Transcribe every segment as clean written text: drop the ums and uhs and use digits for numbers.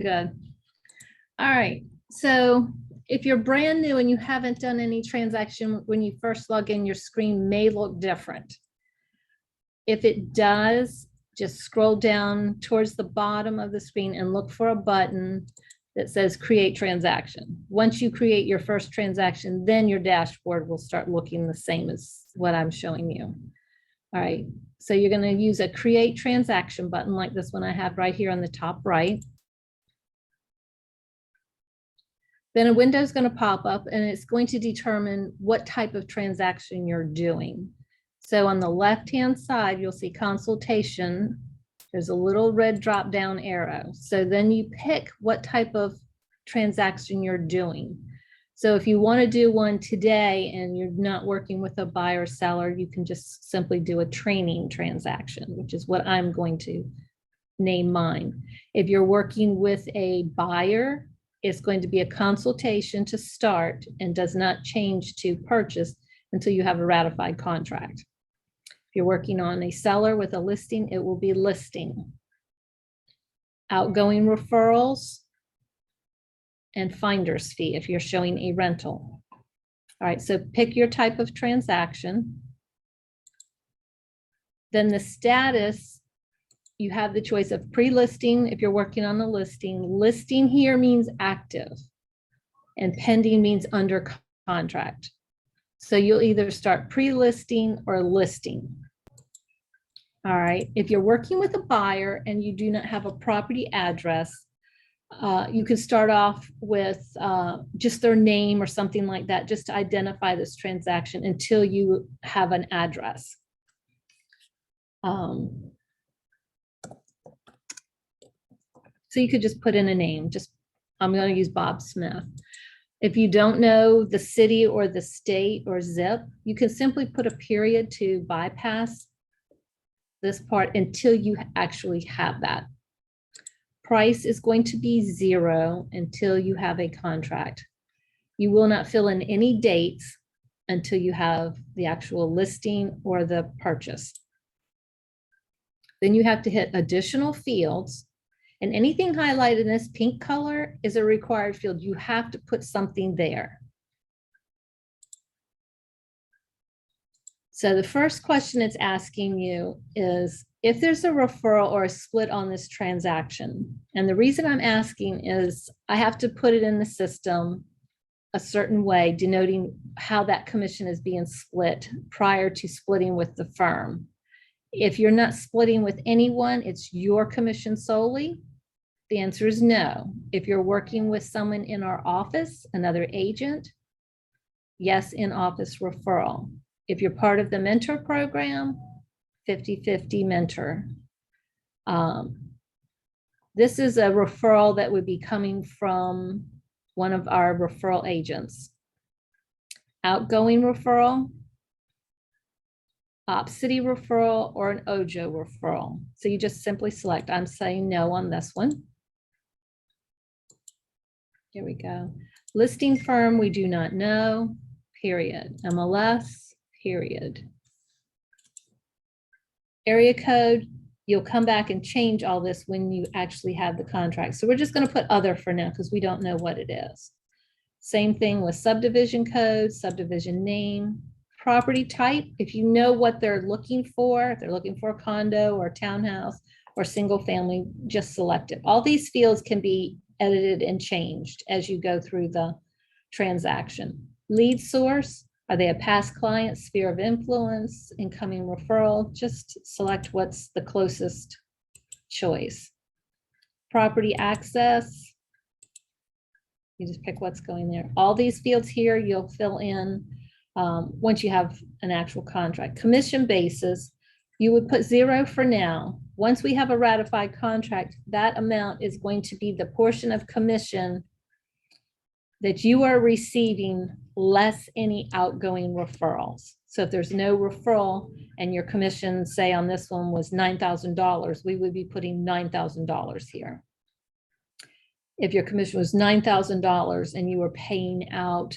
Good. All right. So if you're brand new and you haven't done any transaction, when you first log in, your screen may look different. If it does, just scroll down towards the bottom of the screen and look for a button that says create transaction. Once you create your first transaction, then your dashboard will start looking the same as what I'm showing you. All right. So you're going to use a create transaction button like this one I have right here on the top right. Then a window is going to pop up and it's going to determine what type of transaction you're doing. So on the left-hand side, you'll see consultation. There's a little red drop down arrow. So then you pick what type of transaction you're doing. So if you want to do one today and you're not working with a buyer or seller, you can just simply do a training transaction, which is what I'm going to name mine. If you're working with a buyer, it's going to be a consultation to start and does not change to purchase until you have a ratified contract. If you're working on a seller with a listing, it will be listing. Outgoing referrals and finder's fee if you're showing a rental. All right, so pick your type of transaction. Then the status, you have the choice of pre-listing if you're working on the listing. Listing here means active and pending means under contract. So you'll either start pre-listing or listing. All right, if you're working with a buyer and you do not have a property address, you can start off with just their name or something like that, just to identify this transaction until you have an address. So you could just put in a name, I'm going to use Bob Smith. If you don't know the city or the state or zip, you can simply put a period to bypass this part until you actually have that. Price is going to be 0 until you have a contract. You will not fill in any dates until you have the actual listing or the purchase. Then you have to hit additional fields. And anything highlighted in this pink color is a required field. You have to put something there. So the first question it's asking you is if there's a referral or a split on this transaction. And the reason I'm asking is I have to put it in the system a certain way, denoting how that commission is being split prior to splitting with the firm. If you're not splitting with anyone, it's your commission solely. The answer is no. If you're working with someone in our office, another agent, yes, in-office referral. If you're part of the mentor program, 50-50 mentor. This is a referral that would be coming from one of our referral agents. Outgoing referral, Opcity referral, or an Ojo referral. So you just simply select, I'm saying no on this one. Here we go. Listing firm, we do not know, period. MLS, period. Area code, you'll come back and change all this when you actually have the contract. So we're just going to put other for now because we don't know what it is. Same thing with subdivision code, subdivision name, property type. If you know what they're looking for, if they're looking for a condo or a townhouse or single family, just select it. All these fields can be edited and changed as you go through the transaction. Lead source, are they a past client, sphere of influence, incoming referral? Just select what's the closest choice. Property access, you just pick what's going there. All these fields here, you'll fill in once you have an actual contract. Commission basis, you would put 0 for now. Once we have a ratified contract, that amount is going to be the portion of commission that you are receiving less any outgoing referrals. So if there's no referral and your commission, say on this one was $9,000, we would be putting $9,000 here. If your commission was $9,000 and you were paying out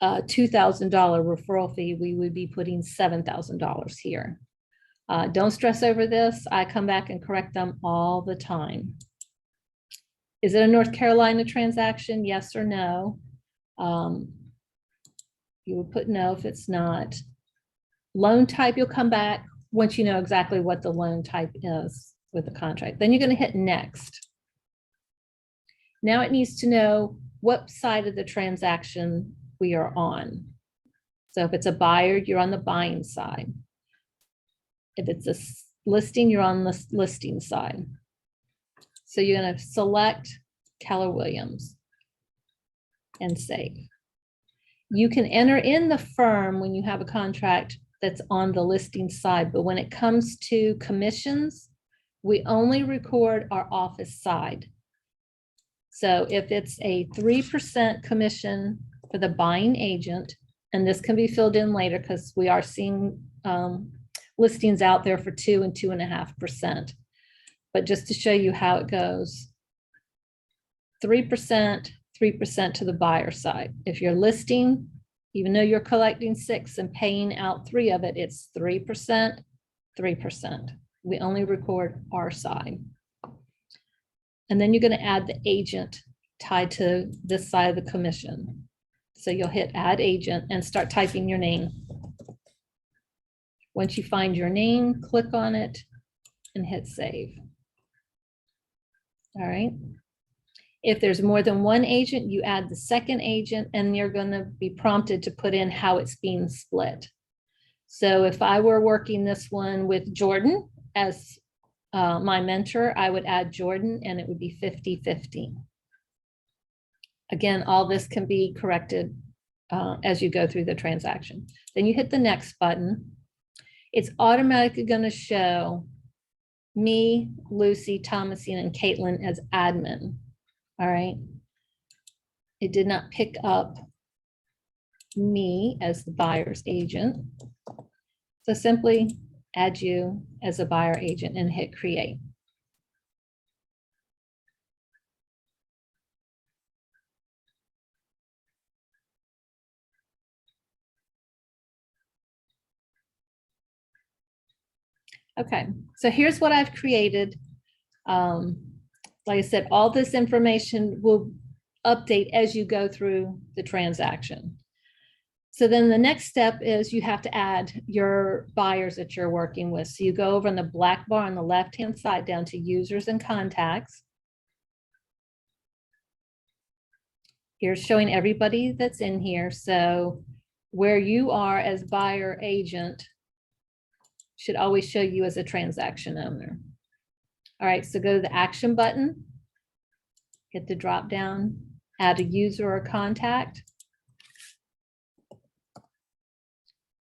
a $2,000 referral fee, we would be putting $7,000 here. Don't stress over this. I come back and correct them all the time. Is it a North Carolina transaction? Yes or no? You would put no if it's not. Loan type, you'll come back once you know exactly what the loan type is with the contract. Then you're going to hit next. Now it needs to know what side of the transaction we are on. So if it's a buyer, you're on the buying side. If it's a listing, you're on the listing side. So you're going to select Keller Williams and save. You can enter in the firm when you have a contract that's on the listing side, but when it comes to commissions, we only record our office side. So if it's a 3% commission for the buying agent, and this can be filled in later because we are seeing listings out there for 2 and 2.5%. But just to show you how it goes, 3%, 3% to the buyer side. If you're listing, even though you're collecting 6 and paying out 3 of it, it's 3%, 3%. We only record our side. And then you're going to add the agent tied to this side of the commission. So you'll hit add agent and start typing your name. Once you find your name, click on it and hit save. All right. If there's more than one agent, you add the second agent and you're going to be prompted to put in how it's being split. So if I were working this one with Jordan as my mentor, I would add Jordan and it would be 50-50. Again, all this can be corrected as you go through the transaction. Then you hit the next button. It's automatically going to show me, Lucy, Thomasine, and Caitlin as admin. All right. It did not pick up me as the buyer's agent. So simply add you as a buyer agent and hit create. Okay, so here's what I've created. Like I said, all this information will update as you go through the transaction. So then the next step is you have to add your buyers that you're working with. So you go over on the black bar on the left-hand side down to users and contacts. Here's showing everybody that's in here. So where you are as buyer agent should always show you as a transaction owner. All right, so go to the action button, hit the drop down, add a user or contact.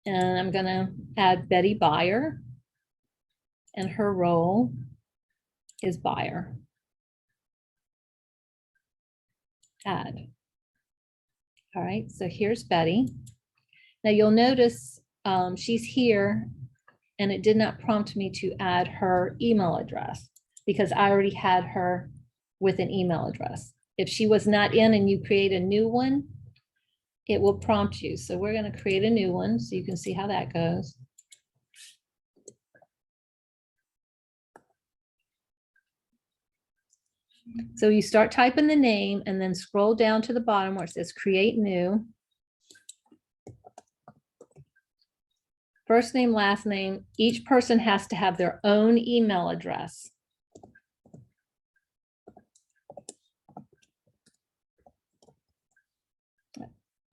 And I'm gonna add Betty Buyer, and her role is buyer. Add. All right, so here's Betty. Now you'll notice she's here and it did not prompt me to add her email address because I already had her with an email address. If she was not in and you create a new one, it will prompt you. So we're going to create a new one so you can see how that goes. So you start typing the name and then scroll down to the bottom where it says create new. First name, last name. Each person has to have their own email address.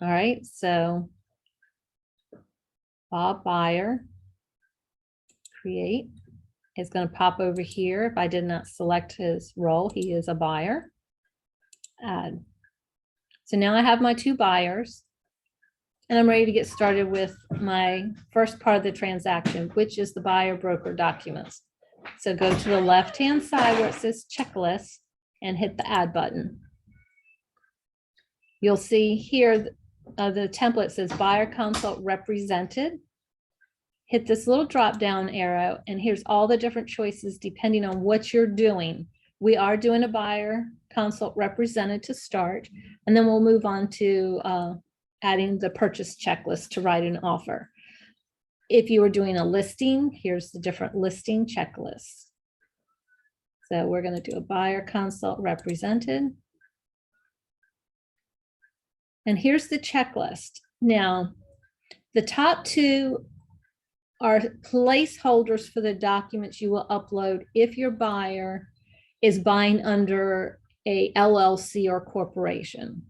All right, so Bob Buyer, create, is going to pop over here. If I did not select his role, he is a buyer. Add. So now I have my 2 buyers. And I'm ready to get started with my first part of the transaction, which is the buyer broker documents. So go to the left-hand side where it says checklist and hit the add button. You'll see here the template says buyer consult represented. Hit this little drop-down arrow and here's all the different choices depending on what you're doing. We are doing a buyer consult represented to start, and then we'll move on to adding the purchase checklist to write an offer. If you were doing a listing, here's the different listing checklists. So we're going to do a buyer consult represented. And here's the checklist. Now, the top two are placeholders for the documents you will upload if your buyer is buying under a LLC or corporation.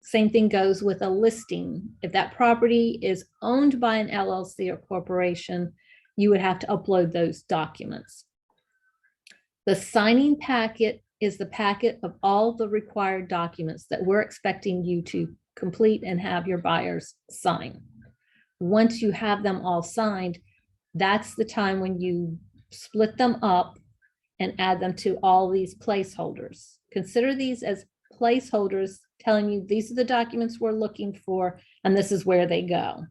Same thing goes with a listing. If that property is owned by an LLC or corporation, you would have to upload those documents. The signing packet is the packet of all the required documents that we're expecting you to complete and have your buyers sign. Once you have them all signed, that's the time when you split them up and add them to all these placeholders. Consider these as placeholders telling you these are the documents we're looking for and this is where they go.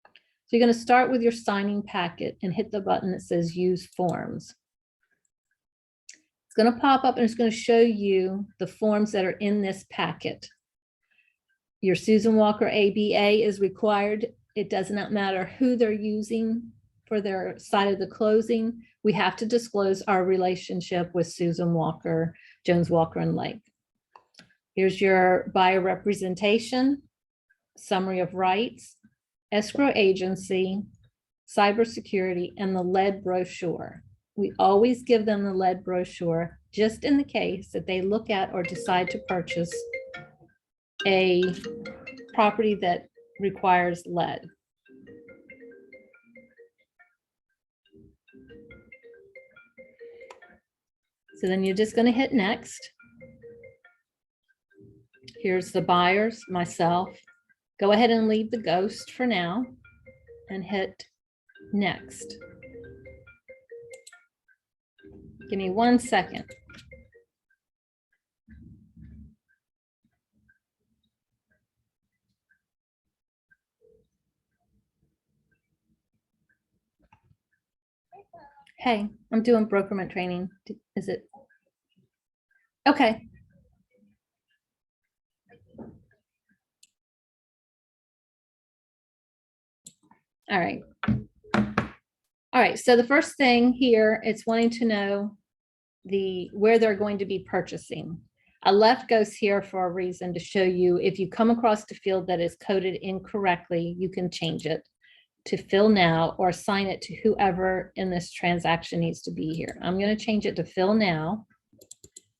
So you're going to start with your signing packet and hit the button that says use forms. It's going to pop up and it's going to show you the forms that are in this packet. Your Susan Walker ABA is required. It does not matter who they're using for their side of the closing. We have to disclose our relationship with Susan Walker, Jones Walker and Lake. Here's your buyer representation, summary of rights, escrow agency, cybersecurity, and the lead brochure. We always give them the lead brochure just in the case that they look at or decide to purchase a property that requires lead. So then you're just going to hit next. Here's the buyers, myself. Go ahead and leave the ghost for now and hit next. Give me 1 second. Hey, I'm doing Brokermint training. Is it? Okay. All right. All right. So the first thing here, it's wanting to know where they're going to be purchasing. A left goes here for a reason to show you if you come across the field that is coded incorrectly, you can change it to fill now or assign it to whoever in this transaction needs to be here. I'm going to change it to fill now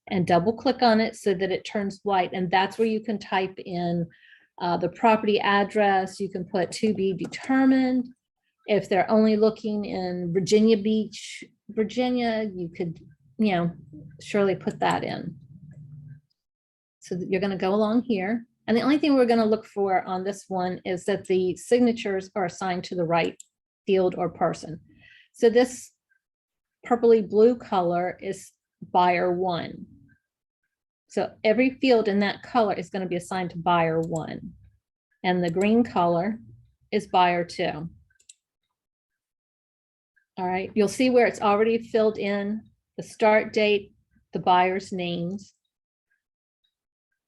and double click on it so that it turns white. And that's where you can type in the property address. You can put to be determined. If they're only looking in Virginia Beach, Virginia, you could, surely put that in. So you're going to go along here. And the only thing we're going to look for on this one is that the signatures are assigned to the right field or person. So this purpley blue color is buyer 1. So every field in that color is going to be assigned to buyer 1. And the green color is buyer 2. All right, you'll see where it's already filled in the start date, the buyer's names.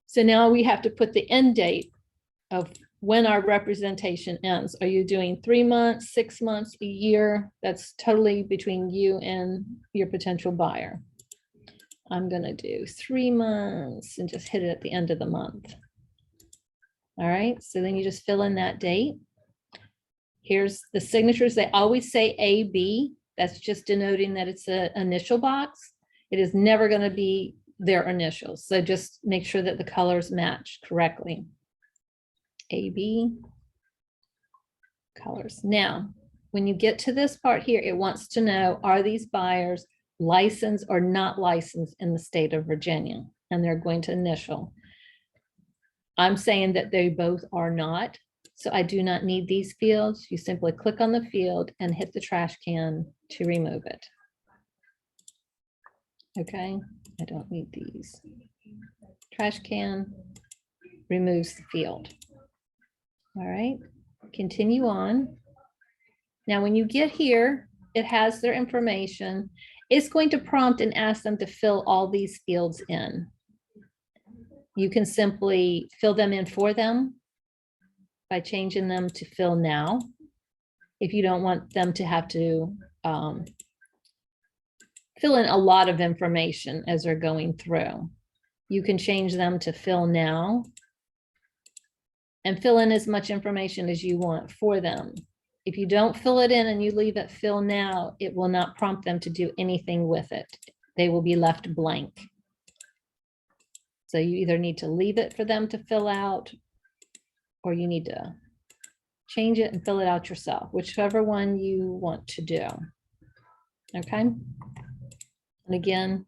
So now we have to put the end date of when our representation ends. Are you doing 3 months, 6 months, a year? That's totally between you and your potential buyer. I'm going to do 3 months and just hit it at the end of the month. All right, so then you just fill in that date. Here's the signatures. They always say AB. That's just denoting that it's an initial box. It is never going to be their initials. So just make sure that the colors match correctly. AB colors. Now, when you get to this part here, it wants to know, are these buyers licensed or not licensed in the state of Virginia? And they're going to initial. I'm saying that they both are not. So I do not need these fields. You simply click on the field and hit the trash can to remove it. Okay, I don't need these. Trash can removes the field. All right, continue on. Now, when you get here, it has their information. It's going to prompt and ask them to fill all these fields in. You can simply fill them in for them by changing them to fill now. If you don't want them to have to fill in a lot of information as they're going through. You can change them to fill now and fill in as much information as you want for them. If you don't fill it in and you leave it fill now, it will not prompt them to do anything with it. They will be left blank. So you either need to leave it for them to fill out, or you need to change it and fill it out yourself, whichever one you want to do. Okay. And again,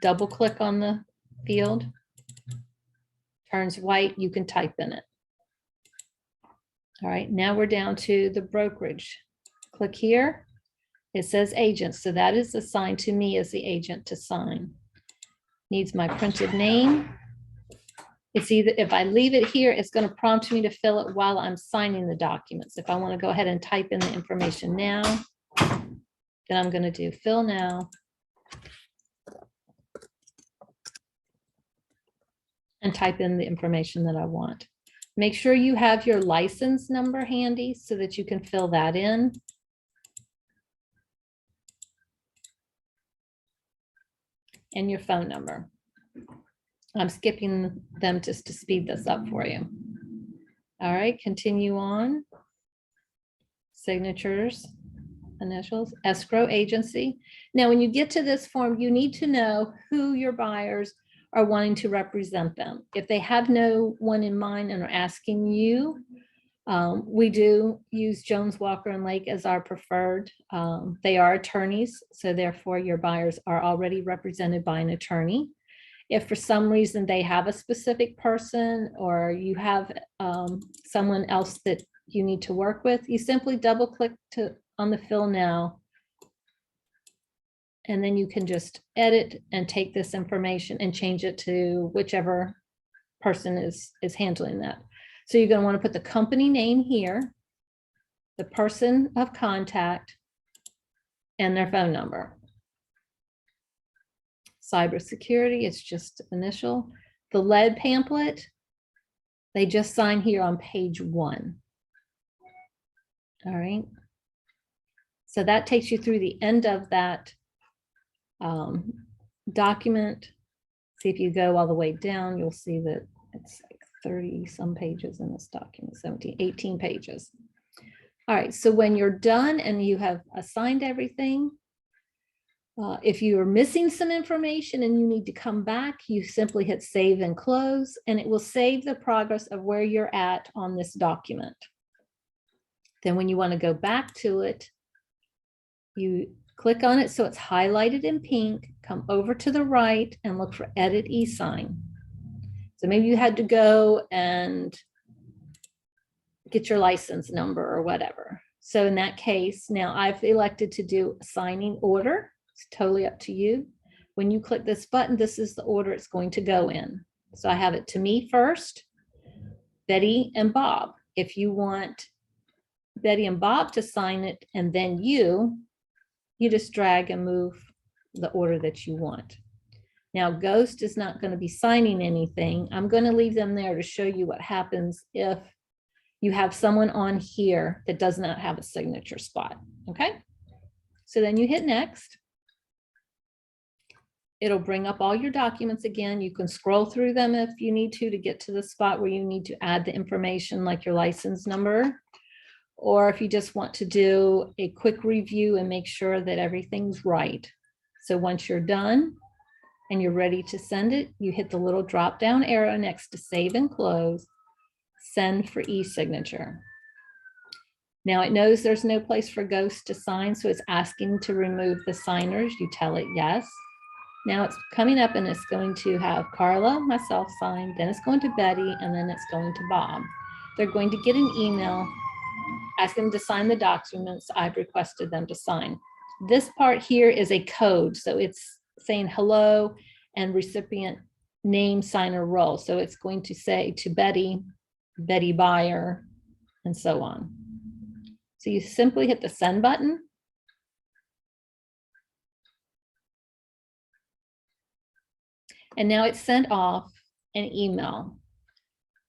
double click on the field, turns white, you can type in it. All right, now we're down to the brokerage. Click here. It says agent, so that is assigned to me as the agent to sign. Needs my printed name. It's either, if I leave it here, it's going to prompt me to fill it while I'm signing the documents. If I want to go ahead and type in the information now, then I'm going to do fill now. And type in the information that I want. Make sure you have your license number handy so that you can fill that in. And your phone number. I'm skipping them just to speed this up for you. All right, continue on. Signatures, initials, escrow agency. Now, when you get to this form, you need to know who your buyers are wanting to represent them. If they have no one in mind and are asking you, we do use Jones, Walker, and Lake as our preferred. They are attorneys, so therefore your buyers are already represented by an attorney. If for some reason they have a specific person or you have someone else that you need to work with, you simply double click on the fill now. And then you can just edit and take this information and change it to whichever person is handling that. So you're going to want to put the company name here, the person of contact, and their phone number. Cybersecurity, it's just initial. The lead pamphlet, they just sign here on page 1. All right. So that takes you through the end of that document. See, if you go all the way down, you'll see that it's like 30 some pages in this document, 18 pages. All right, so when you're done and you have assigned everything, if you are missing some information and you need to come back, you simply hit save and close, and it will save the progress of where you're at on this document. Then when you want to go back to it, you click on it so it's highlighted in pink, come over to the right and look for edit e-sign. So maybe you had to go and get your license number or whatever. So in that case, now I've elected to do a signing order. It's totally up to you. When you click this button, this is the order it's going to go in. So I have it to me first, Betty and Bob. If you want Betty and Bob to sign it and then you just drag and move the order that you want. Now, Ghost is not going to be signing anything. I'm going to leave them there to show you what happens if you have someone on here that does not have a signature spot. Okay, so then you hit next. It'll bring up all your documents again. You can scroll through them if you need to get to the spot where you need to add the information like your license number, or if you just want to do a quick review and make sure that everything's right. So once you're done and you're ready to send it, you hit the little drop down arrow next to save and close, send for e-signature. Now it knows there's no place for Ghost to sign, so it's asking to remove the signers. You tell it yes. Now it's coming up and it's going to have Carla, myself sign, then it's going to Betty, and then it's going to Bob. They're going to get an email asking them to sign the documents I've requested them to sign. This part here is a code, so it's saying hello and recipient name, signer, role. So it's going to say to Betty, Betty Buyer, and so on. So you simply hit the send button. And now it's sent off an email.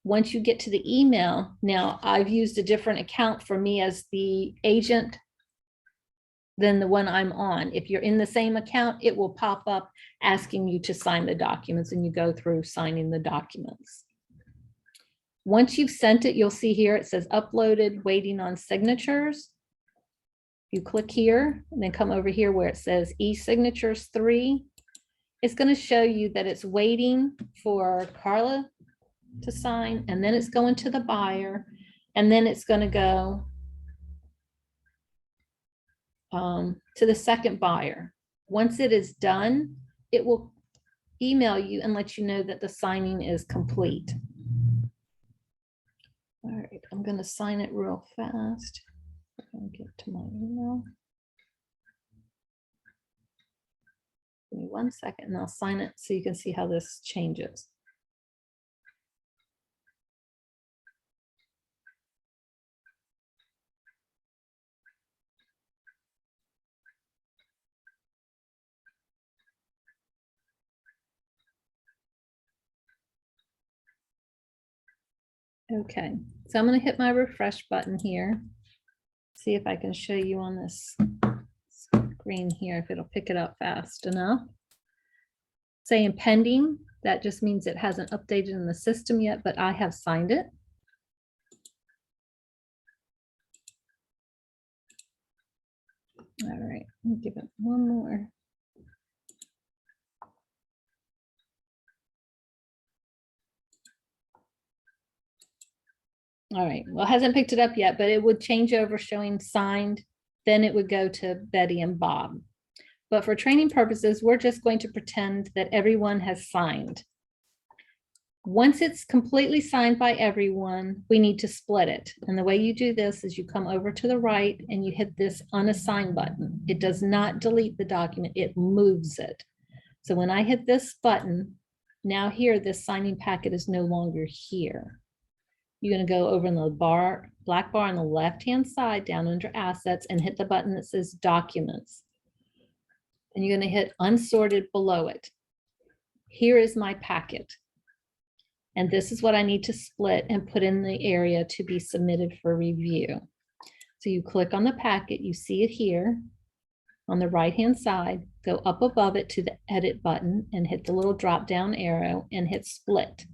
Once you get to the email, now I've used a different account for me as the agent than the one I'm on. If you're in the same account, it will pop up asking you to sign the documents, and you go through signing the documents. Once you've sent it, you'll see here, it says uploaded, waiting on signatures. You click here and then come over here where it says e-signatures 3. It's going to show you that it's waiting for Carla to sign, and then it's going to the buyer, and then it's going to go to the second buyer. Once it is done, it will email you and let you know that the signing is complete. All right, I'm going to sign it real fast. I'll get to my email. Give me 1 second and I'll sign it so you can see how this changes. Okay, so I'm going to hit my refresh button here. See if I can show you on this screen here, if it'll pick it up fast enough. Saying pending, that just means it hasn't updated in the system yet, but I have signed it. All right, let me give it one more. All right, well, it hasn't picked it up yet, but it would change over showing signed. Then it would go to Betty and Bob. But for training purposes, we're just going to pretend that everyone has signed. Once it's completely signed by everyone, we need to split it. And the way you do this is you come over to the right and you hit this unassign button. It does not delete the document, it moves it. So when I hit this button, now here, this signing packet is no longer here. You're going to go over in the black bar on the left-hand side down under assets and hit the button that says documents. And you're going to hit unsorted below it. Here is my packet. And this is what I need to split and put in the area to be submitted for review. So you click on the packet, you see it here on the right-hand side, go up above it to the edit button and hit the little drop-down arrow and hit split.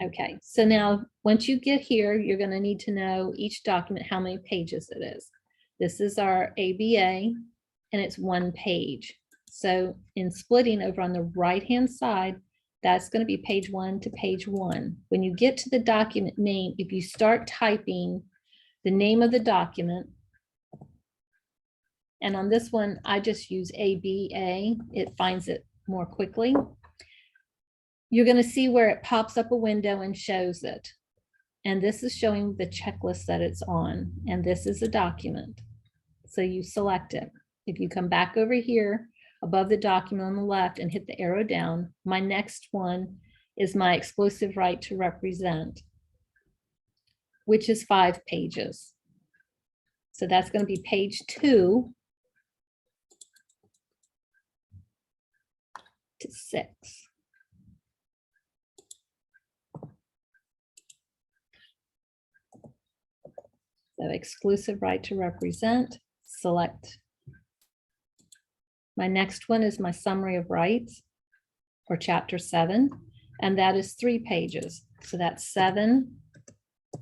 Okay, so now once you get here, you're going to need to know each document, how many pages it is. This is our ABA and it's 1 page. So in splitting over on the right-hand side, that's going to be page 1 to page 1. When you get to the document name, if you start typing the name of the document, and on this one, I just use ABA, it finds it more quickly. You're going to see where it pops up a window and shows it. And this is showing the checklist that it's on. And this is a document. So you select it. If you come back over here above the document on the left and hit the arrow down, my next one is my exclusive right to represent, which is 5 pages. So that's going to be page 2 to 6. So exclusive right to represent, select. My next one is my summary of rights, or chapter 7, and that is 3 pages. So that's 7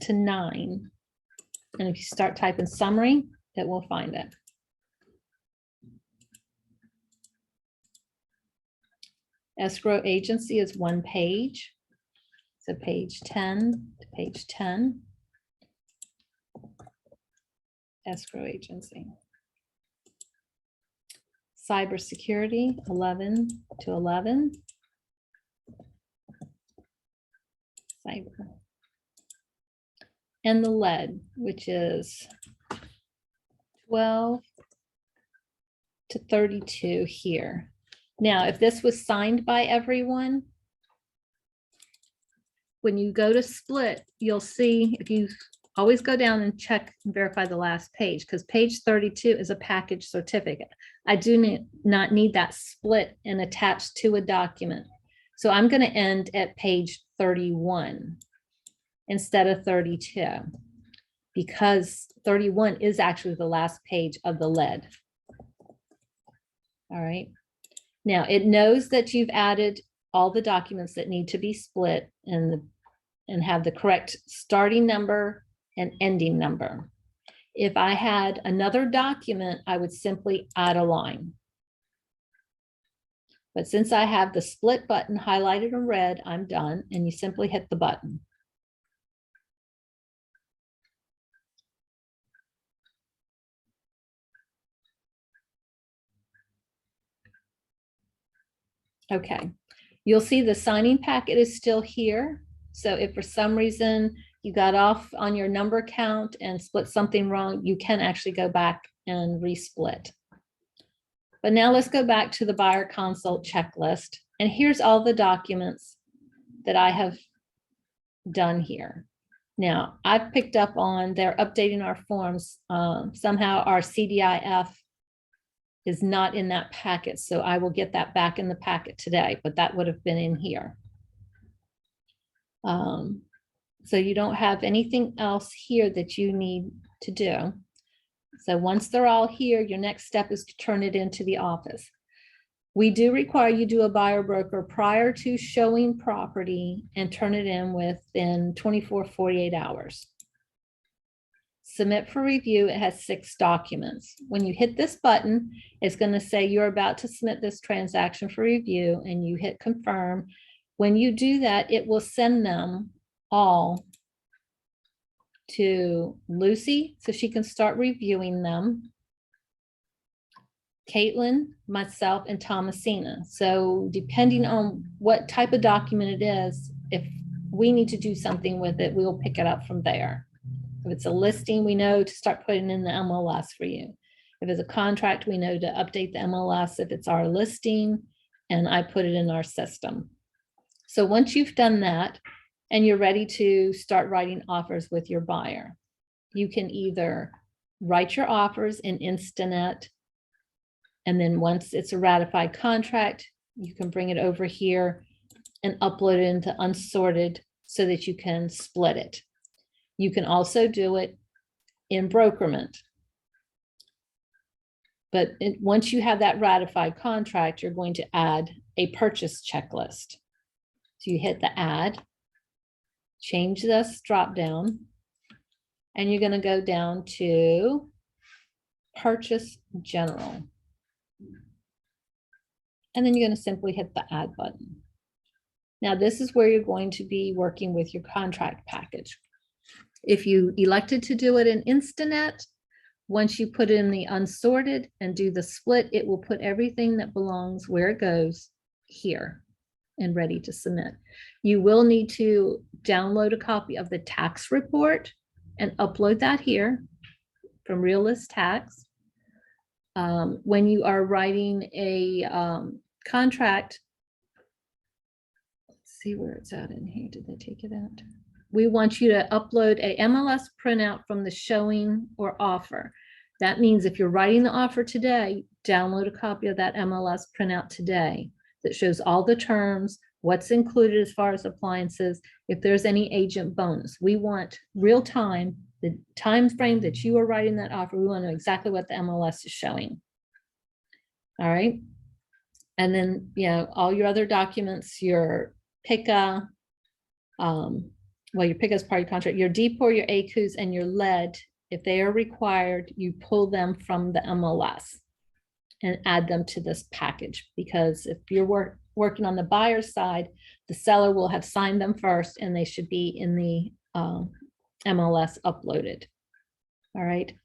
to 9. And if you start typing summary, it will find it. Escrow agency is 1 page. So page 10 to page 10. Escrow agency. Cybersecurity, 11 to 11. Cyber. And the lead, which is 12 to 32 here. Now, if this was signed by everyone, when you go to split, you'll see, if you always go down and check and verify the last page, because page 32 is a package certificate. I do not need that split and attached to a document. So I'm going to end at page 31 instead of 32, because 31 is actually the last page of the lead. All right. Now it knows that you've added all the documents that need to be split and have the correct starting number and ending number. If I had another document, I would simply add a line. But since I have the split button highlighted in red, I'm done, and you simply hit the button. Okay, you'll see the signing packet is still here. So if for some reason you got off on your number count and split something wrong, you can actually go back and resplit. But now let's go back to the buyer consult checklist. And here's all the documents that I have done here. Now I've picked up on they're updating our forms. Somehow our CDIF is not in that packet. So I will get that back in the packet today, but that would have been in here. So you don't have anything else here that you need to do. So once they're all here, your next step is to turn it into the office. We do require you do a buyer broker prior to showing property and turn it in within 48 hours. Submit for review. It has 6 documents. When you hit this button, it's going to say you're about to submit this transaction for review, and you hit confirm. When you do that, it will send them all to Lucy so she can start reviewing them, Caitlin, myself, and Thomasina. So depending on what type of document it is, if we need to do something with it, we'll pick it up from there. If it's a listing, we know to start putting in the MLS for you. If it's a contract, we know to update the MLS if it's our listing, and I put it in our system. So once you've done that and you're ready to start writing offers with your buyer, you can either write your offers in Instanet, and then once it's a ratified contract, you can bring it over here and upload it into Unsorted so that you can split it. You can also do it in Brokermint. But once you have that ratified contract, you're going to add a purchase checklist. So you hit the add, change this drop down, and you're going to go down to purchase general. And then you're going to simply hit the add button. Now this is where you're going to be working with your contract package. If you elected to do it in Instanet, once you put in the Unsorted and do the split, it will put everything that belongs where it goes here and ready to submit. You will need to download a copy of the tax report and upload that here from Realist Tax. When you are writing a contract, let's see where it's at in here. Did they take it out? We want you to upload a MLS printout from the showing or offer. That means if you're writing the offer today, download a copy of that MLS printout today that shows all the terms, what's included as far as appliances, if there's any agent bonus. We want real time, the time frame that you are writing that offer. We want to know exactly what the MLS is showing. All right. And then, you know, all your other documents, your PICA, well, your PICA is part of your contract, your DPOR, your ACUs, and your lead, if they are required, you pull them from the MLS and add them to this package. Because if you're working on the buyer's side, the seller will have signed them first, and they should be in the MLS uploaded. All right.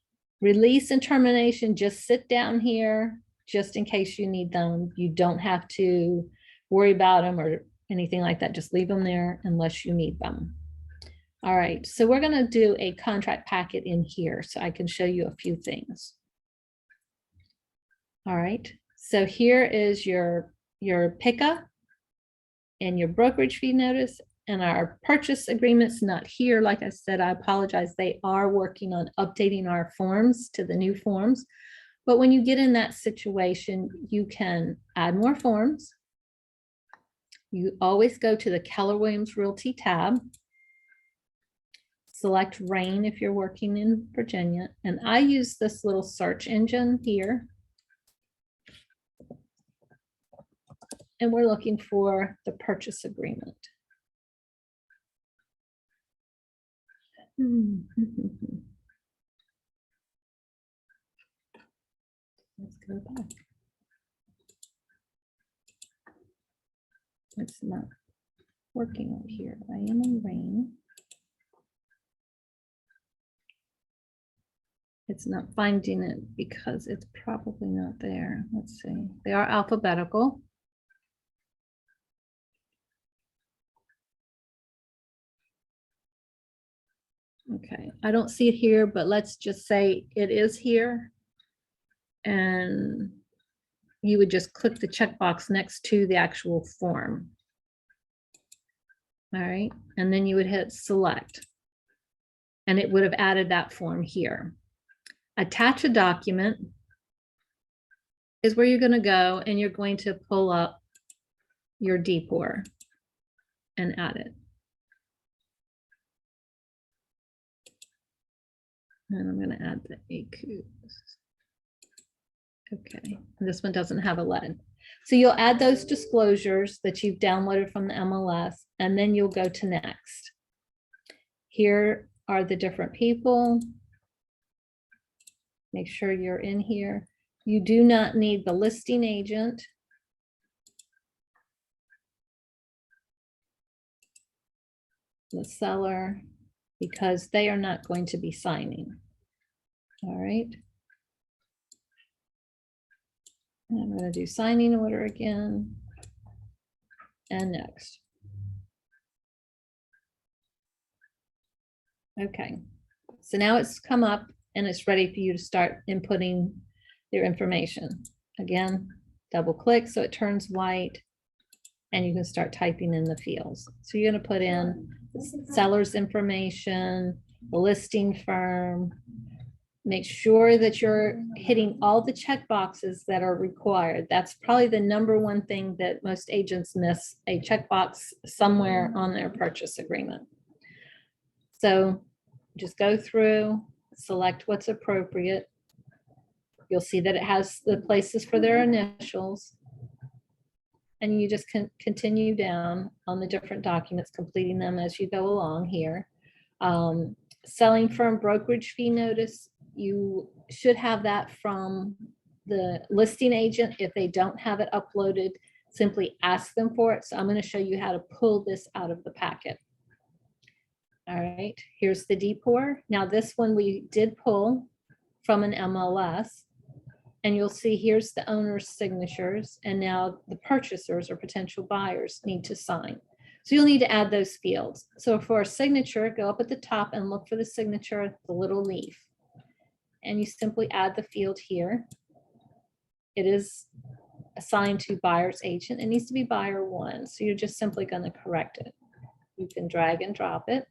Release and termination, just sit down here just in case you need them. You don't have to worry about them or anything like that. Just leave them there unless you need them. All right, so we're going to do a contract packet in here so I can show you a few things. All right, so here is your PICA and your brokerage fee notice, and our purchase agreement's not here. Like I said, I apologize. They are working on updating our forms to the new forms. But when you get in that situation, you can add more forms. You always go to the Keller Williams Realty tab. select Rain if you're working in Virginia. And I use this little search engine here. And we're looking for the purchase agreement. Let's go back. It's not working over here. I am in Rain. It's not finding it because it's probably not there. Let's see. They are alphabetical. Okay, I don't see it here, but let's just say it is here. And you would just click the checkbox next to the actual form. All right, and then you would hit select. And it would have added that form here. Attach a document is where you're going to go, and you're going to pull up your DPOR and add it. And I'm going to add the ACUs. Okay, and this one doesn't have a lead. So you'll add those disclosures that you've downloaded from the MLS, and then you'll go to next. Here are the different people. Make sure you're in here. You do not need the listing agent. The seller, because they are not going to be signing. All right. And I'm going to do signing order again. And next. Okay. So now it's come up and it's ready for you to start inputting your information. Again, double click so it turns white and you can start typing in the fields. So you're going to put in the seller's information, the listing firm. Make sure that you're hitting all the check boxes that are required. That's probably the number one thing that most agents miss, a checkbox somewhere on their purchase agreement. So just go through, select what's appropriate. You'll see that it has the places for their initials. And you just can continue down on the different documents, completing them as you go along here. Selling firm brokerage fee notice, you should have that from the listing agent. If they don't have it uploaded, simply ask them for it. So I'm going to show you how to pull this out of the packet. All right, here's the DPOR. Now this one we did pull from an MLS. And you'll see here's the owner's signatures, and now the purchasers or potential buyers need to sign. So you'll need to add those fields. So for a signature, go up at the top and look for the signature, the little leaf. And you simply add the field here. It is assigned to buyer's agent. It needs to be buyer 1. So you're just simply going to correct it. You can drag and drop it.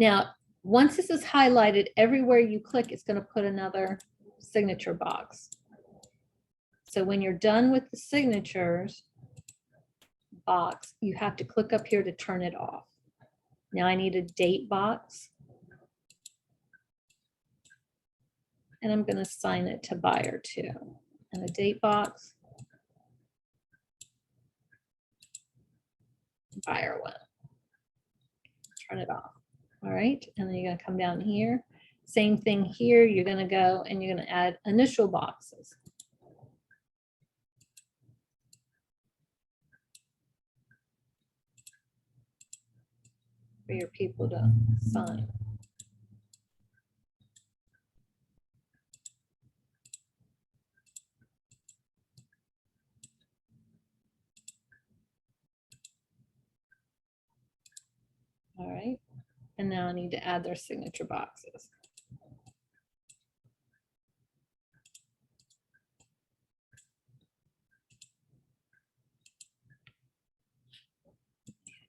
Now, once this is highlighted, everywhere you click, it's going to put another signature box. So when you're done with the signatures box, you have to click up here to turn it off. Now I need a date box. And I'm going to assign it to buyer 2. And a date box. Buyer 1. Turn it off. All right. And then you're going to come down here. Same thing here, you're going to go and you're going to add initial boxes. For your people to sign. All right, and now I need to add their signature boxes.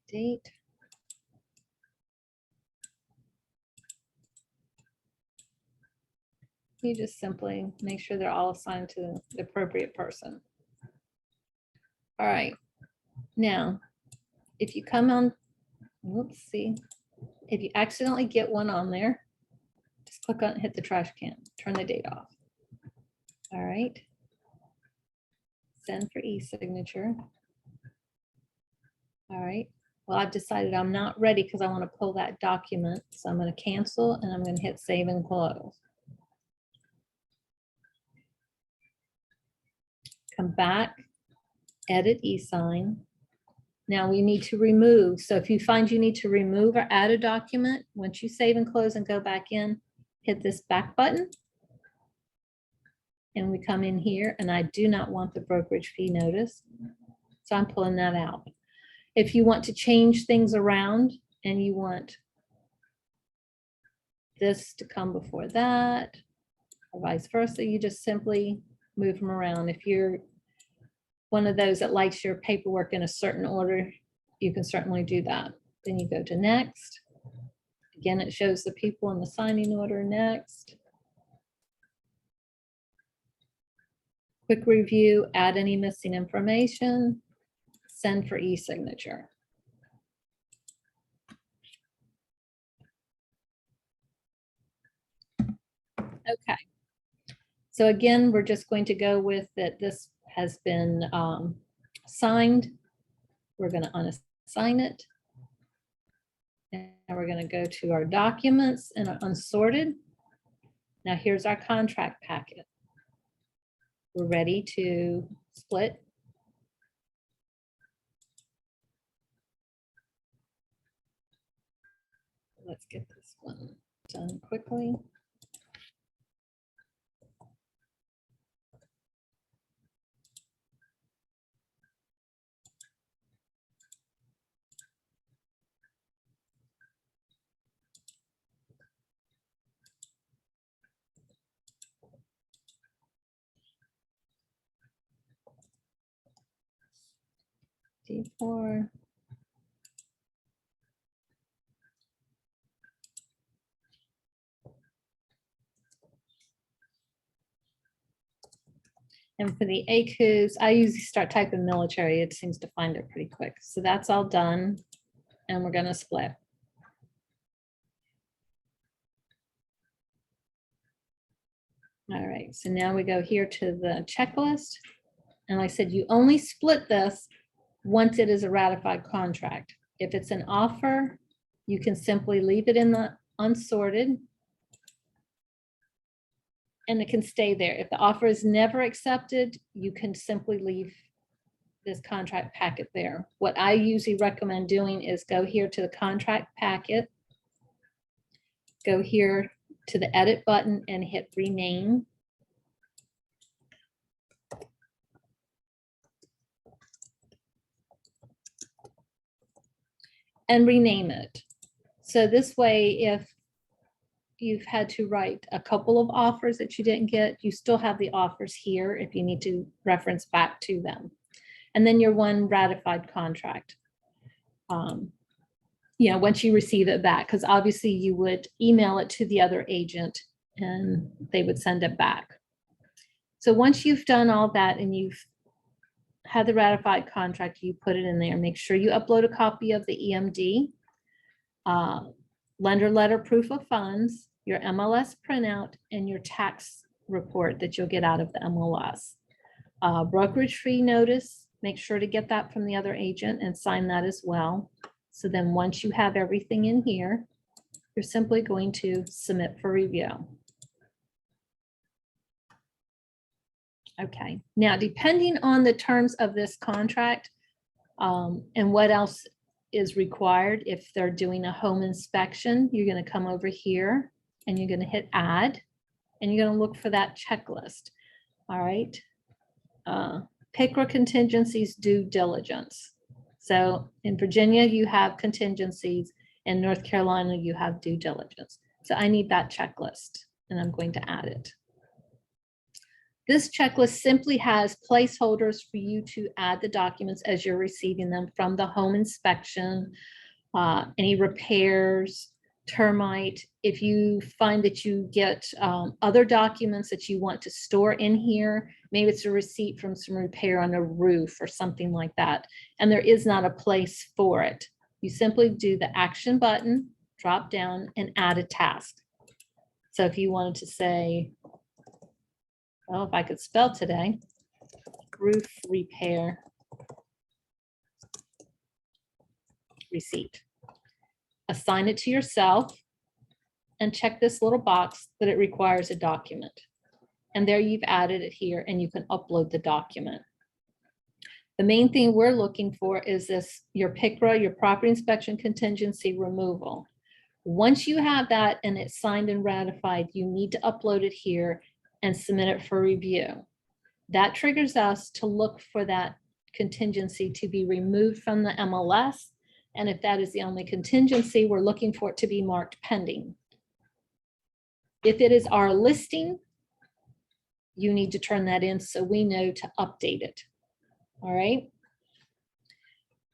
Date. You just simply make sure they're all assigned to the appropriate person. All right. Now, if you come on, whoops, see, If you accidentally get one on there, just click on, hit the trash can, turn the date off. All right. Send for e-signature. All right. Well, I've decided I'm not ready because I want to pull that document. So I'm going to cancel and I'm going to hit save and close. Come back, edit e-sign. Now we need to remove. So if you find you need to remove or add a document, once you save and close and go back in, hit this back button. And we come in here and I do not want the brokerage fee notice. So I'm pulling that out. If you want to change things around and you want this to come before that, or vice versa, you just simply move them around. If you're one of those that likes your paperwork in a certain order, you can certainly do that. Then you go to next. Again, it shows the people in the signing order next. Quick review, add any missing information, send for e-signature. Okay. So again, we're just going to go with that this has been signed. We're going to unassign it. And we're going to go to our documents and unsorted. Now here's our contract packet. We're ready to split. Let's get this one done quickly. D4. And for the ACUs, I usually start typing military. It seems to find it pretty quick. So that's all done. And we're going to split. All right. So now we go here to the checklist. And like I said, you only split this once it is a ratified contract. If it's an offer, you can simply leave it in the unsorted and it can stay there. If the offer is never accepted, you can simply leave this contract packet there. What I usually recommend doing is go here to the contract packet, go here to the edit button and hit rename. And rename it. So this way, if you've had to write a couple of offers that you didn't get, you still have the offers here if you need to reference back to them. And then your one ratified contract. You know, once you receive it back, because obviously you would email it to the other agent and they would send it back. So once you've done all that and you've had the ratified contract, you put it in there. Make sure you upload a copy of the EMD, lender letter proof of funds, your MLS printout, and your tax report that you'll get out of the MLS. Brokerage fee notice, make sure to get that from the other agent and sign that as well. So then once you have everything in here, you're simply going to submit for review. Okay, now depending on the terms of this contract and what else is required, if they're doing a home inspection, you're going to come over here and you're going to hit add and you're going to look for that checklist. All right. PICRA contingencies due diligence. So in Virginia, you have contingencies. In North Carolina, you have due diligence. So I need that checklist and I'm going to add it. This checklist simply has placeholders for you to add the documents as you're receiving them from the home inspection, any repairs, termite. If you find that you get other documents that you want to store in here, maybe it's a receipt from some repair on a roof or something like that, and there is not a place for it, you simply do the action button drop down and add a task. So if you wanted to say, well, if I could spell today, roof repair receipt. Assign it to yourself and check this little box that it requires a document. And there you've added it here and you can upload the document. The main thing we're looking for is this, your PICRA, your property inspection contingency removal. Once you have that and it's signed and ratified, you need to upload it here and submit it for review. That triggers us to look for that contingency to be removed from the MLS. And if that is the only contingency, we're looking for it to be marked pending. If it is our listing, you need to turn that in so we know to update it. All right.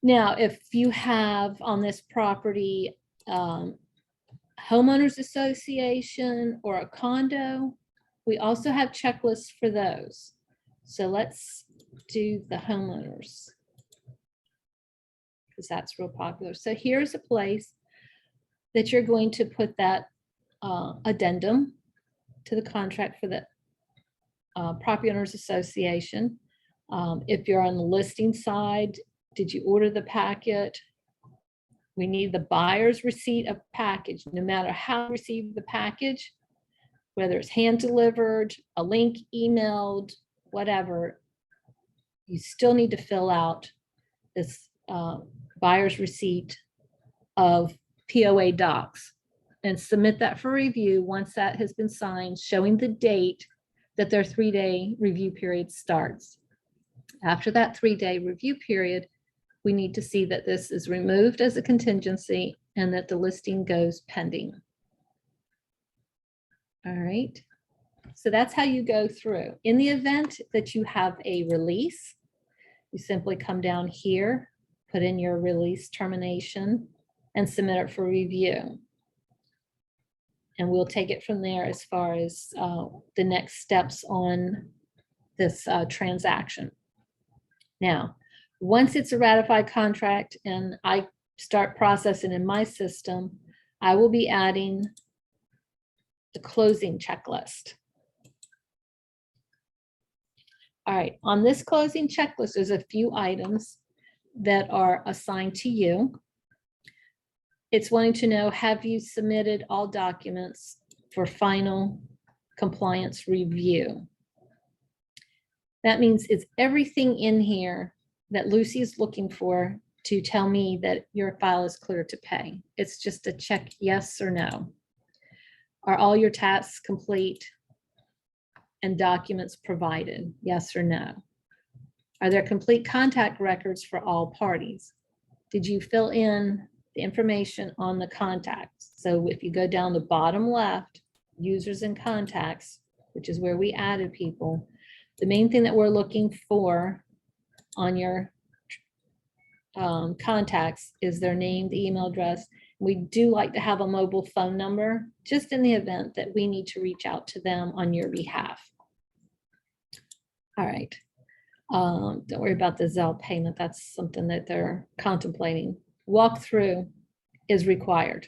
Now, if you have on this property, homeowners association or a condo, we also have checklists for those. So let's do the homeowners because that's real popular. So here's a place that you're going to put that addendum to the contract for the property owners association. If you're on the listing side, did you order the packet? We need the buyer's receipt of package, no matter how you receive the package, whether it's hand delivered, a link emailed, whatever, you still need to fill out this buyer's receipt of POA docs and submit that for review once that has been signed, showing the date that their 3-day review period starts. After that 3-day review period, we need to see that this is removed as a contingency and that the listing goes pending. All right, so that's how you go through. In the event that you have a release, you simply come down here, put in your release termination, and submit it for review. And we'll take it from there as far as the next steps on this transaction. Now, once it's a ratified contract and I start processing in my system, I will be adding the closing checklist. All right, on this closing checklist, there's a few items that are assigned to you. It's wanting to know, have you submitted all documents for final compliance review? That means it's everything in here that Lucy is looking for to tell me that your file is clear to pay. It's just a check yes or no. Are all your tasks complete and documents provided? Yes or no? Are there complete contact records for all parties? Did you fill in the information on the contacts? So if you go down the bottom left, users and contacts, which is where we added people, the main thing that we're looking for on your contacts is their name, the email address. We do like to have a mobile phone number, just in the event that we need to reach out to them on your behalf. All right. Don't worry about the Zelle payment. That's something that they're contemplating. Walkthrough is required.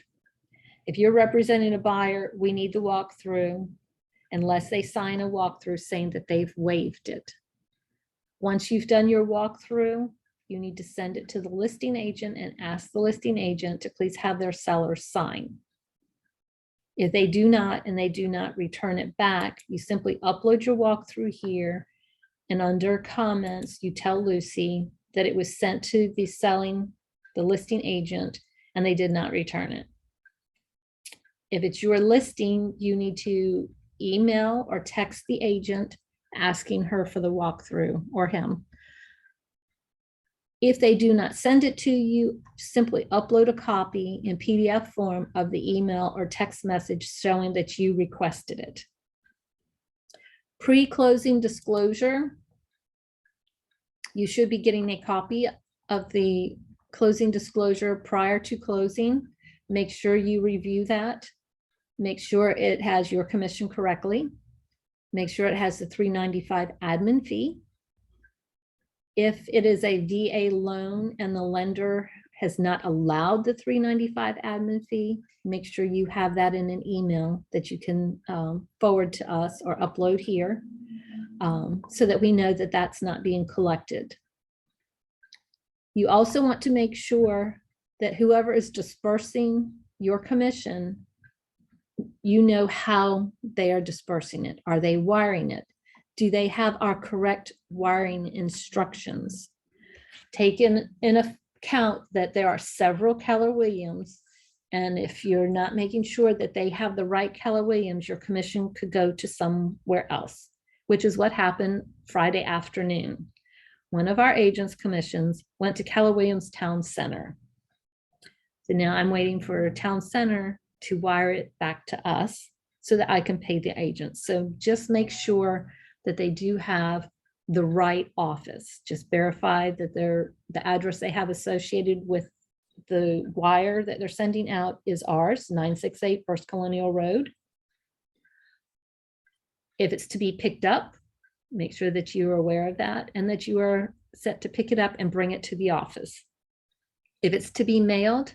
If you're representing a buyer, we need the walkthrough unless they sign a walkthrough saying that they've waived it. Once you've done your walkthrough, you need to send it to the listing agent and ask the listing agent to please have their seller sign. If they do not, and they do not return it back, you simply upload your walkthrough here, and under comments, you tell Lucy that it was sent to the listing agent, and they did not return it. If it's your listing, you need to email or text the agent asking her for the walkthrough, or him. If they do not send it to you, simply upload a copy in PDF form of the email or text message showing that you requested it. Pre-closing disclosure. You should be getting a copy of the closing disclosure prior to closing. Make sure you review that. Make sure it has your commission correctly. Make sure it has the $395 admin fee. If it is a VA loan and the lender has not allowed the $3.95 admin fee, make sure you have that in an email that you can forward to us or upload here, so that we know that that's not being collected. You also want to make sure that whoever is dispersing your commission, you know how they are dispersing it. Are they wiring it? Do they have our correct wiring instructions? Take in account that there are several Keller Williams, and if you're not making sure that they have the right Keller Williams, your commission could go to somewhere else, which is what happened Friday afternoon. One of our agents' commissions went to Keller Williams Town Center. So now I'm waiting for Town Center to wire it back to us so that I can pay the agents. So just make sure that they do have the right office. Just verify that the address they have associated with the wire that they're sending out is ours, 968 First Colonial Road. If it's to be picked up, make sure that you are aware of that and that you are set to pick it up and bring it to the office. If it's to be mailed,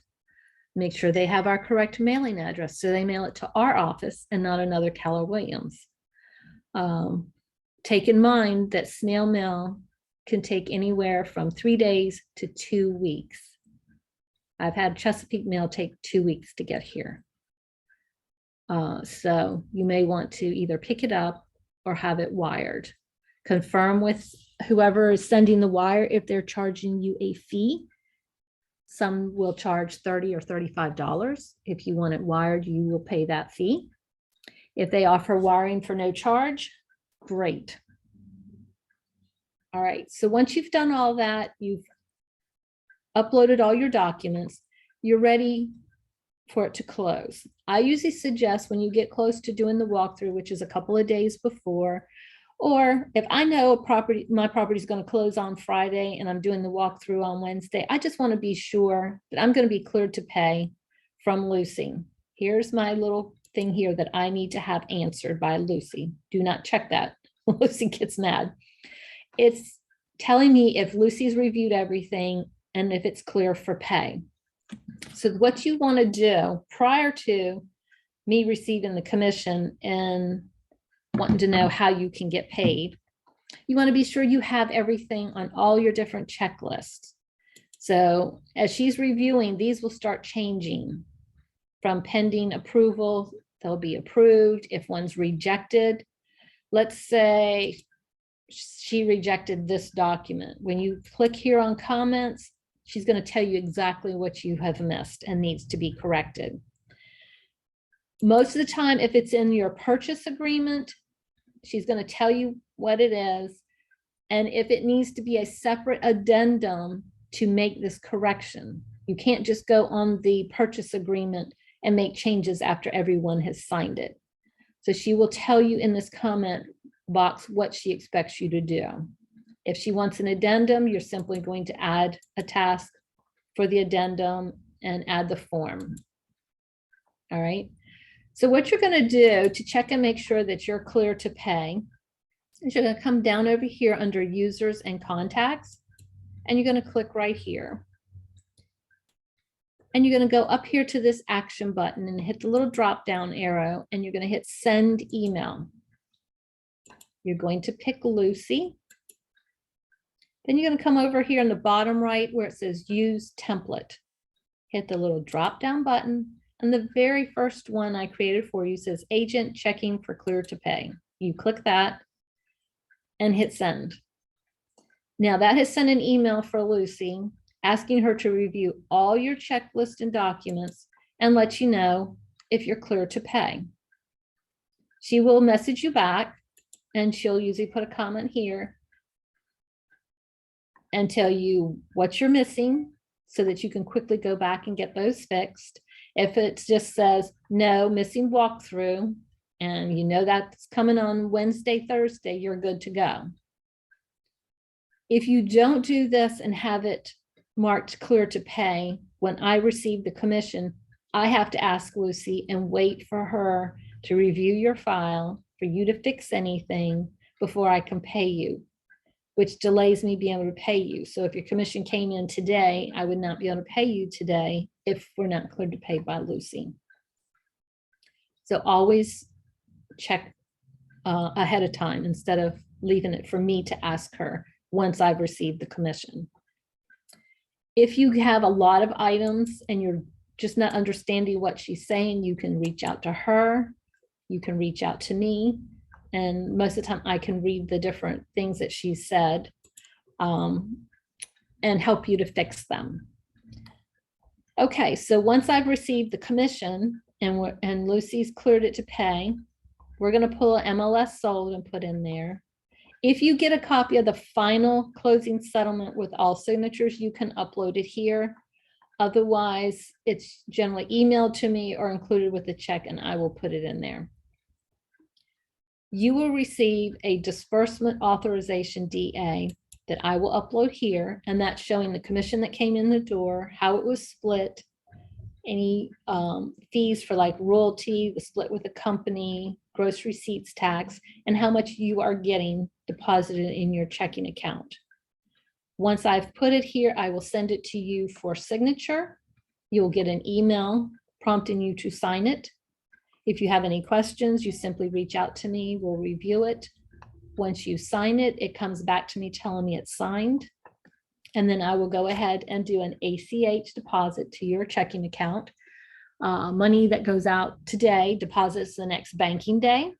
make sure they have our correct mailing address, so they mail it to our office and not another Keller Williams. Take in mind that snail mail can take anywhere from 3 days to 2 weeks. I've had Chesapeake mail take 2 weeks to get here. So you may want to either pick it up or have it wired. Confirm with whoever is sending the wire if they're charging you a fee. Some will charge $30 or $35. If you want it wired, you will pay that fee. If they offer wiring for no charge, great. All right, so once you've done all that, you've uploaded all your documents, you're ready for it to close. I usually suggest when you get close to doing the walkthrough, which is a couple of days before, or if I know my property is going to close on Friday and I'm doing the walkthrough on Wednesday, I just want to be sure that I'm going to be cleared to pay from Lucy. Here's my little thing here that I need to have answered by Lucy. Do not check that. Lucy gets mad. It's telling me if Lucy's reviewed everything and if it's clear for pay. So what you want to do prior to me receiving the commission and wanting to know how you can get paid, you want to be sure you have everything on all your different checklists. So as she's reviewing, these will start changing from pending approval. They'll be approved. If one's rejected, let's say she rejected this document. When you click here on comments, she's going to tell you exactly what you have missed and needs to be corrected. Most of the time, if it's in your purchase agreement, she's going to tell you what it is. And if it needs to be a separate addendum to make this correction, you can't just go on the purchase agreement and make changes after everyone has signed it. So she will tell you in this comment box what she expects you to do. If she wants an addendum, you're simply going to add a task for the addendum and add the form. All right. So what you're going to do to check and make sure that you're clear to pay is you're going to come down over here under users and contacts, and you're going to click right here. And you're going to go up here to this action button and hit the little drop down arrow, and you're going to hit send email. You're going to pick Lucy. Then you're going to come over here in the bottom right where it says use template. Hit the little drop down button. And the very first one I created for you says agent checking for clear to pay. You click that and hit send. Now that has sent an email for Lucy asking her to review all your checklist and documents and let you know if you're clear to pay. She will message you back, and she'll usually put a comment here and tell you what you're missing so that you can quickly go back and get those fixed. If it just says no, missing walkthrough, and you know that's coming on Wednesday, Thursday, you're good to go. If you don't do this and have it marked clear to pay, when I receive the commission, I have to ask Lucy and wait for her to review your file, for you to fix anything before I can pay you, which delays me being able to pay you. So if your commission came in today, I would not be able to pay you today if we're not cleared to pay by Lucy. So always check ahead of time instead of leaving it for me to ask her once I've received the commission. If you have a lot of items and you're just not understanding what she's saying, you can reach out to her, you can reach out to me, and most of the time I can read the different things that she said and help you to fix them. Okay, so once I've received the commission and Lucy's cleared it to pay, we're going to pull an MLS sold and put in there. If you get a copy of the final closing settlement with all signatures, you can upload it here. Otherwise, it's generally emailed to me or included with the check, and I will put it in there. You will receive a disbursement authorization DA that I will upload here, and that's showing the commission that came in the door, how it was split, any fees for like royalty, the split with the company, gross receipts tax, and how much you are getting deposited in your checking account. Once I've put it here, I will send it to you for signature. You'll get an email prompting you to sign it. If you have any questions, you simply reach out to me, we'll review it. Once you sign it, it comes back to me telling me it's signed. And then I will go ahead and do an ACH deposit to your checking account. Money that goes out today deposits the next banking day.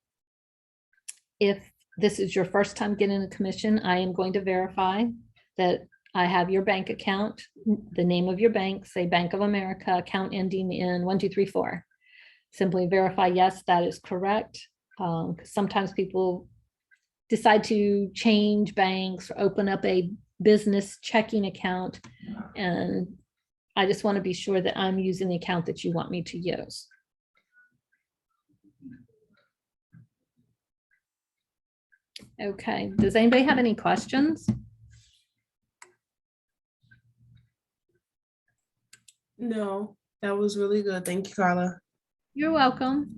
If this is your first time getting a commission, I am going to verify that I have your bank account, the name of your bank, say Bank of America, account ending in 1234. Simply verify, yes, that is correct. Sometimes people decide to change banks or open up a business checking account, and I just want to be sure that I'm using the account that you want me to use. Okay, does anybody have any questions? No, that was really good. Thank you, Carla. You're welcome.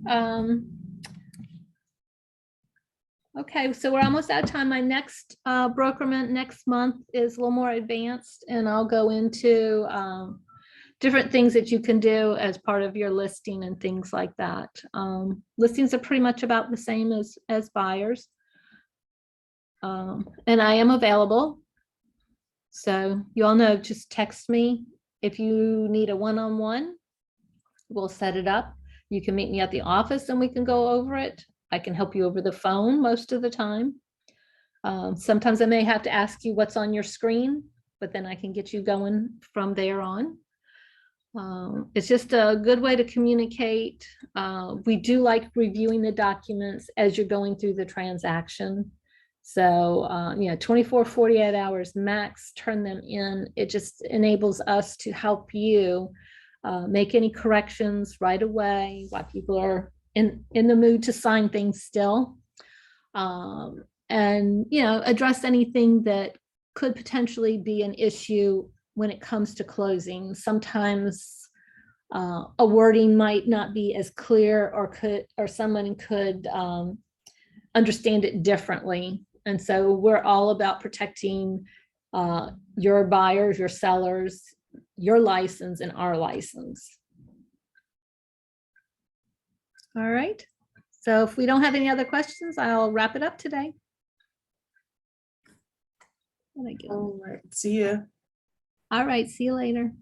Okay, so we're almost out of time. My next Brokermint next month is a little more advanced, and I'll go into different things that you can do as part of your listing and things like that. Listings are pretty much about the same as buyers. And I am available. So you all know, just text me if you need a one-on-one. We'll set it up. You can meet me at the office and we can go over it. I can help you over the phone most of the time. Sometimes I may have to ask you what's on your screen, but then I can get you going from there on. It's just a good way to communicate. We do like reviewing the documents as you're going through the transaction. So, 24, 48 hours max, turn them in. It just enables us to help you make any corrections right away while people are in the mood to sign things still. And, address anything that could potentially be an issue when it comes to closing. Sometimes a wording might not be as clear, or someone could understand it differently. And so we're all about protecting your buyers, your sellers, your license, and our license. All right. So if we don't have any other questions, I'll wrap it up today. All right. See ya. All right. See you later.